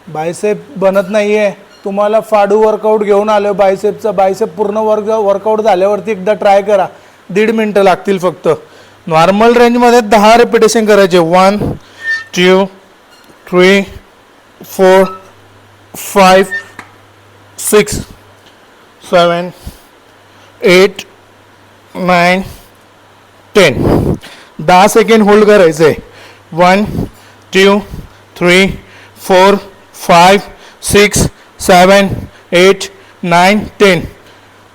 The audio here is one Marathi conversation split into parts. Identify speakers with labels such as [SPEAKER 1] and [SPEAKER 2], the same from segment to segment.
[SPEAKER 1] बायसेप बनत नाही आहे. तुम्हाला फाडू वर्कआउट घेऊन आलो बायसेपचा. बायसेप पूर्ण वर्कआउट झाल्यावरती एकदा ट्राय करा. 1.5 मिनटं लागतील फक्त. नॉर्मल रेंजमध्ये 10 रिपिटेशन करायचे. 1 2 3 4 5 6 7 8 9 10. 10 सेकंड होल्ड करायचे. 1 2 3 4 5 6 7 8 9 10.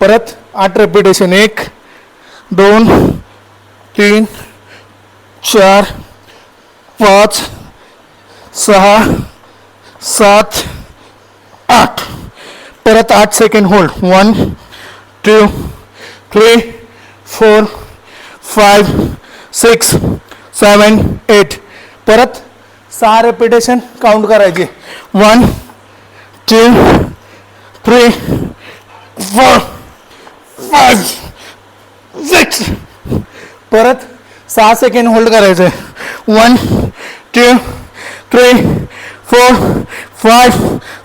[SPEAKER 1] परत 8 रेपिटेशन. 1 2 3 4 5 6 7 8. परत 8 सेकंड होल्ड. 1 2 3 4 5 6 7 8. परत 6 रेपिटेशन काउंट करायचे. 1 2 3 4 5 6. परत 6 सेकंड होल्ड करायचे. 1 2 3 4 5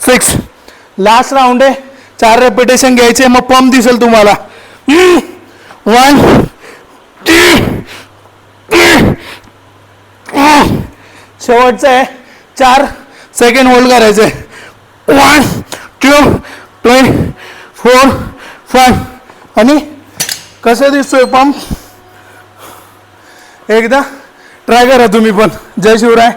[SPEAKER 1] 6. लास्ट राऊंड आहे. 4 रेपिटेशन घ्यायचे. मग पंप दिसेल तुम्हाला. 1 2 शेवटचं आहे. 4 सेकंड होल्ड करायचे. 1 2 3 4 5. आणि कसं दिसतोय पंप एकदा ट्राय करा तुम्ही पण. जय शिवराय.